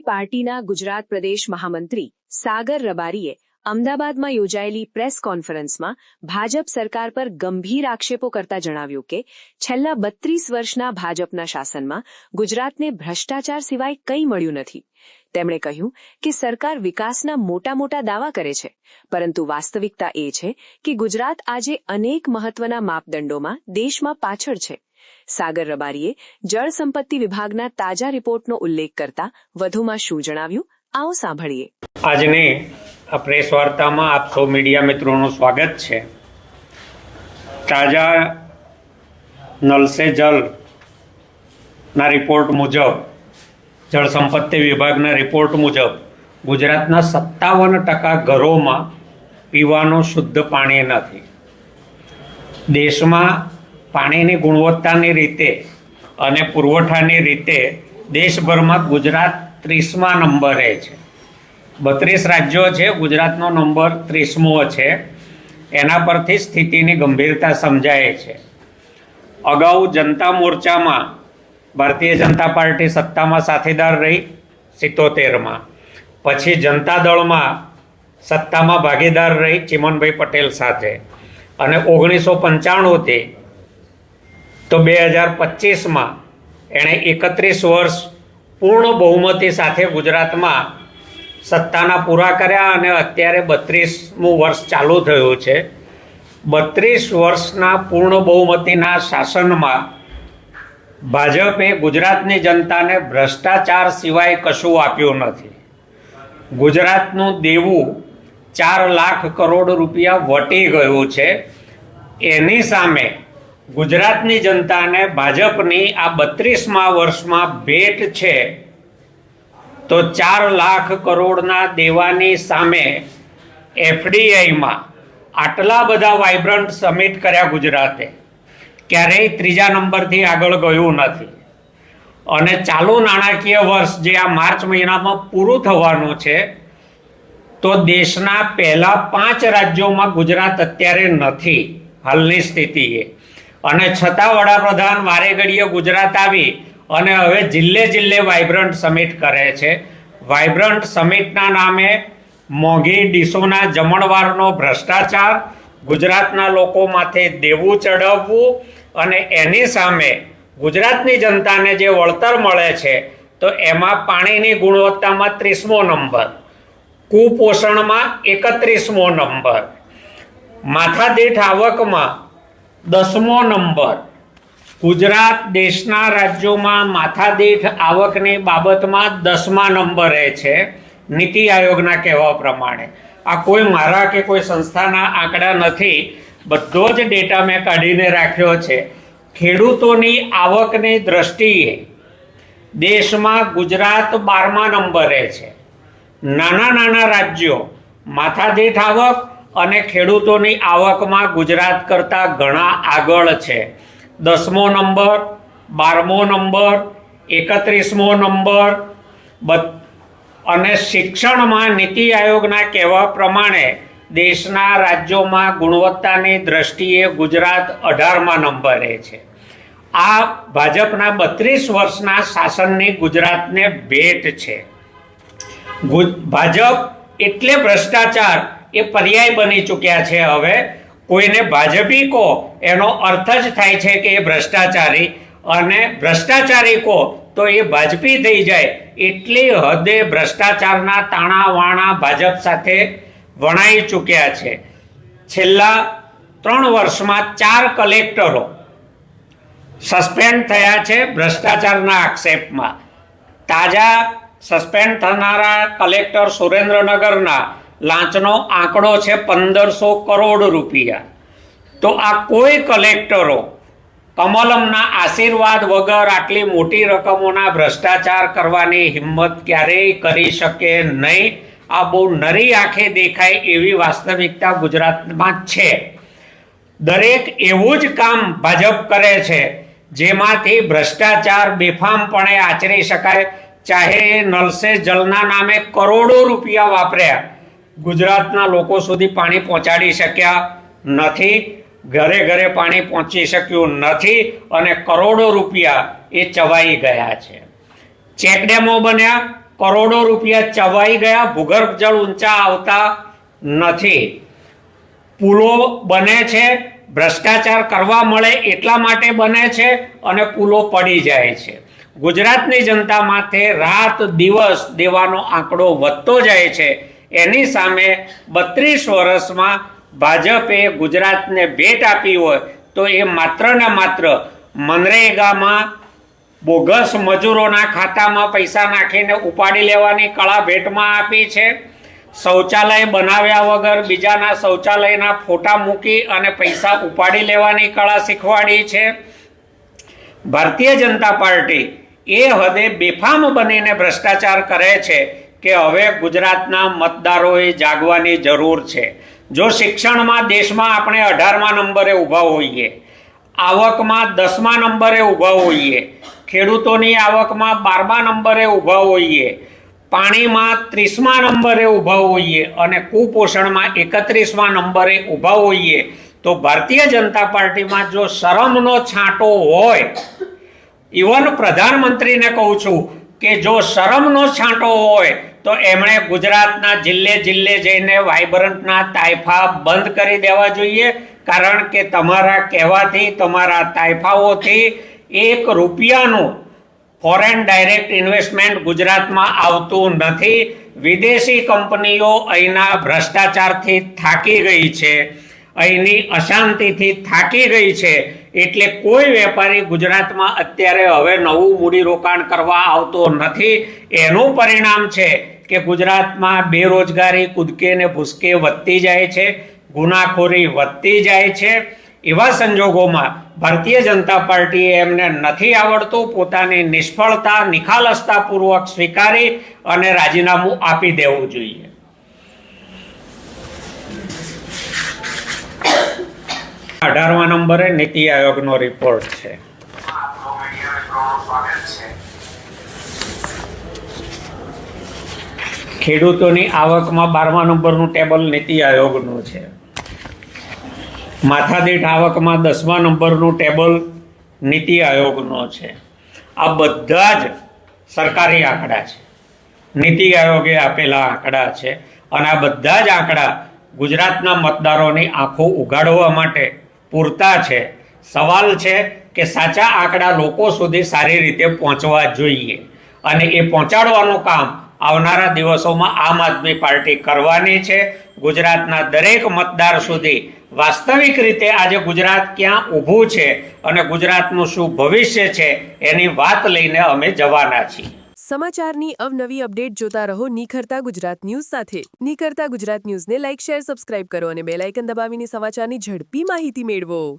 પાર્ટીના ગુજરાત પ્રદેશ મહામંત્રી સાગર રબારીએ અમદાવાદમાં યોજાયેલી પ્રેસ કોન્ફરન્સમાં ભાજપ સરકાર પર ગંભીર આક્ષેપો કરતા જણાવ્યું કે છેલ્લા 32 વર્ષના ભાજપના શાસનમાં ગુજરાતને ભ્રષ્ટાચાર સિવાય કંઈ મળ્યું નથી। તેમણે કહ્યું કે સરકાર વિકાસના મોટા દાવા કરે છે, પરંતુ વાસ્તવિકતા એ છે કે ગુજરાત આજે અનેક મહત્વના માપદંડોમાં દેશમાં પાછળ છે। સાગર રબારીએ જળ સંપત્તિ વિભાગના તાજા રિપોર્ટનો ઉલ્લેખ કરતા વધુમાં શું જણાવ્યું, આવો સાંભળીએ। આજની આ પ્રેસ વાર્તામાં આપ સૌ મીડિયા મિત્રોનું સ્વાગત છે। તાજા નલ સે જલના રિપોર્ટ મુજબ, જળ સંપત્તિ વિભાગના રિપોર્ટ મુજબ ગુજરાતના 57% ઘરોમાં પીવાનું શુદ્ધ પાણી નથી। દેશમાં પાણીની ગુણવત્તાની રીતે અને પુરવઠાની રીતે દેશભરમાં ગુજરાત 30મા નંબરે છે। 32 રાજ્યો છે, ગુજરાતનો નંબર 30મો છે। એના પરથી સ્થિતિની ગંભીરતા સમજાય છે। અગાઉ જનતા મોરચામાં ભારતીય જનતા પાર્ટી સત્તામાં સાથીદાર રહી 77માં, પછી જનતા દળમાં સત્તામાં ભાગીદાર રહી ચિમનભાઈ પટેલ સાથે, અને 1995થી તો 2025માં એણે 31 વર્ષ પૂર્ણ બહુમતી સાથે ગુજરાતમાં સત્તાના પૂરા કર્યા અને અત્યારે 32મું વર્ષ ચાલુ થયું છે। 32 વર્ષના પૂર્ણ બહુમતીના શાસનમાં ભાજપે ગુજરાતની જનતાને ભ્રષ્ટાચાર સિવાય કશું આપ્યું નથી। ગુજરાતનું દેવું 4 લાખ કરોડ રૂપિયા વટી ગયું છે। એની સામે ગુજરાતની જનતાને ભાજપની આ 32મા વર્ષમાં ભેટ છે તો 4 લાખ કરોડના દેવાની સામે એફડીઆઈમાં આટલા બધા વાઇબ્રન્ટ સમિટ કર્યા ગુજરાતે, ક્યારેય 3જા નંબરથી આગળ ગયું નથી। અને ચાલુ નાણાકીય વર્ષ જે આ માર્ચ મહિનામાં પૂરું થવાનું છે, તો દેશના પહેલા 5 રાજ્યોમાં ગુજરાત અત્યારે નથી હાલની સ્થિતિએ, અને છતાં વડાપ્રધાન વારે ઘડીએ ગુજરાત આવી અને હવે જિલ્લે વાઇબ્રન્ટ સમિટ કરે છે। વાઇબ્રન્ટ સમિટના નામે મોંઘી ડીશોના જમણવારનો ભ્રષ્ટાચાર, ગુજરાતના લોકો માથે દેવું ચડાવવું, અને એની સામે ગુજરાતની જનતાને જે વળતર મળે છે તો એમાં પાણીની ગુણવત્તામાં 30મો નંબર, કુપોષણમાં 31મો નંબર, માથાદીઠ આવકમાં 10મો નંબર। ગુજરાત દેશના રાજ્યોમાં માથાદીઠ આવકની બાબતમાં 10મા નંબરે છે નીતિ આયોગના કહેવા પ્રમાણે। આ કોઈ મારા કે કોઈ સંસ્થાના આંકડા નથી, બધો જ ડેટા મેં કાઢીને રાખ્યો છે। ખેડૂતોની આવકની દ્રષ્ટિએ દેશમાં ગુજરાત 12મા નંબરે છે। નાના રાજ્યો માથાદીઠ આવક અને ખેડૂતોની આવકમાં ગુજરાત કરતાં ઘણા આગળ છે। 10મો નંબર, 12મો નંબર, 31મો નંબર। અને શિક્ષણમાં નીતિ આયોગના કહેવા પ્રમાણે દેશના રાજ્યોમાં ગુણવત્તાની દ્રષ્ટિએ ગુજરાત 18મા નંબરે છે। આ ભાજપના 32 વર્ષના શાસનની ગુજરાતને ભેટ છે। ભાજપ એટલે ભ્રષ્ટાચાર એ પર્યાય બની ચૂક્યા છે। હવે કોઈને ભાજપી કહો એનો અર્થ જ થાય છે કે એ ભ્રષ્ટાચારી, અને ભ્રષ્ટાચારી કહો તો એ ભાજપી થઈ જાય। એટલી હદે ભ્રષ્ટાચારના તાણાવાણા ભાજપ સાથે વણાઈ ચૂક્યા છે। છેલ્લા 3 વર્ષમાં 4 કલેક્ટરો સસ્પેન્ડ થયા છે ભ્રષ્ટાચારના આક્ષેપમાં। તાજા સસ્પેન્ડ થનારા કલેક્ટર સુરેન્દ્રનગરના લાંચનો આંકડો છે 1500 કરોડ રૂપિયા। તો આ કોઈ કલેક્ટરો કમલમના આશીર્વાદ વગર આટલી મોટી રકમોના ભ્રષ્ટાચાર કરવાની હિંમત ક્યારેય કરી શકે નહીં। આ બહુ નરી આંખે દેખાય એવી વાસ્તવિકતા ગુજરાતમાં છે। દરેક એવું જ કામ ભાજપ કરે છે જેમાંથી ભ્રષ્ટાચાર બેફામપણે આચરી શકાય। ચાહે નલ સે જલના નામે કરોડો રૂપિયા વાપર્યા, ગુજરાતના લોકો સુધી પાણી પહોંચાડી શક્યા નથી, ઘરે પાણી પહોંચી શક્યું નથી, અને કરોડો રૂપિયા એ ચવાઈ ગયા છે। ચેકડેમો બન્યા, કરોડો રૂપિયા ચવાઈ ગયા, ભૂગર્ભ જળ ઊંચા આવતા નથી. પુલો બને છે, ભ્રષ્ટાચાર કરવા મળે એટલા માટે બને છે અને પુલો પડી જાય છે. ગુજરાતની જનતા માથે રાત દિવસ દેવાનો આંકડો વધતો જાય છે. એની સામે 32 વર્ષમાં ભાજપે ગુજરાતને ભેટ આપી હોય તો એ માત્ર ને માત્ર મનરેગામાં બોગસ મજૂરોના ખાતામાં પૈસા નાખીને ઉપાડી લેવાની કળા ભેટમાં આપી છે. શૌચાલય બનાવ્યા વગર બીજાના શૌચાલયના ફોટા મૂકી અને પૈસા ઉપાડી લેવાની કળા શીખવાડી છે. ભારતીય જનતા પાર્ટી એ હદે બેફામ બનીને ભ્રષ્ટાચાર કરે છે કે હવે ગુજરાતના મતદારોએ જાગવાની જરૂર છે. જો શિક્ષણમાં દેશમાં આપણે 18મા નંબરે ઊભા હોઈએ, આવકમાં 10મા નંબરે ઊભા હોઈએ, ખેડૂતોની આવકમાં 12મા નંબરે ઊભા હોઈએ, પાણીમાં 30મા નંબરે ઊભા હોઈએ અને કુપોષણમાં 31મા નંબરે ઊભા હોઈએ, તો ભારતીય જનતા પાર્ટીમાં જો શરમનો છાંટો હોય, ઇવન પ્રધાનમંત્રીને કહું છું કે જો શરમનો છાંટો હોય તો એમણે ગુજરાતના જિલ્લે જિલ્લે જઈને વાઇબ્રન્ટના તાઇફા બંધ કરી દેવા જોઈએ. કારણ કે તમારા કહેવાથી, તમારા તાઇફાઓથી 1 રૂપિયાનું ફોરેન ડાયરેક્ટ ઇન્વેસ્ટમેન્ટ ગુજરાતમાં આવતું નથી. વિદેશી કંપનીઓ અહીંના ભ્રષ્ટાચારથી થાકી ગઈ છે, અહીંની અશાંતિથી થાકી ગઈ છે. એટલે કોઈ વેપારી ગુજરાતમાં અત્યારે હવે નવું મૂડીરોકાણ કરવા આવતો નથી. એનું પરિણામ છે કે ગુજરાતમાં બેરોજગારી કૂદકે ને ભૂસકે વધતી જાય છે, ગુનાખોરી વધતી જાય છે. એવા સંજોગોમાં ભારતીય જનતા પાર્ટીએ એમને નથી આવડતું, પોતાની નિષ્ફળતા નિખાલસતાપૂર્વક સ્વીકારી અને રાજીનામું આપી દેવું જોઈએ. અઢારમા નંબરે નીતિ આયોગનો રિપોર્ટ છે. ખેડૂતોની આવકમાં 12મા નંબરનું ટેબલ નીતિ આયોગનું છે. માથાદીઠ આવકમાં 10મા નંબરનું ટેબલ નીતિ આયોગનો છે. આ બધા જ સરકારી આંકડા છે, નીતિ આયોગે આપેલા આંકડા છે. અને આ બધા જ આંકડા ગુજરાતના મતદારોની આંખો ઉઘાડવા માટે પૂરતા છે. સવાલ છે કે સાચા આંકડા લોકો સુધી સારી રીતે પહોંચવા જોઈએ અને એ પહોંચાડવાનું કામ આવનારા દિવસોમાં આમ આદમી પાર્ટી કરવાની છે. ગુજરાતના દરેક મતદાર સુધી વાસ્તવિક રીતે આજે ગુજરાત ક્યાં ઊભું છે અને ગુજરાતનું શું ભવિષ્ય છે એની વાત લઈને અમે જવાના છીએ. સમાચારની અવનવી અપડેટ જોતા રહો નિખરતા ગુજરાત ન્યૂઝ સાથે. નિખરતા ગુજરાત ન્યૂઝને લાઇક, શેર, સબસ્ક્રાઇબ કરો અને બેલ આઇકન દબાવીને સમાચારની ઝડપી માહિતી મેળવો.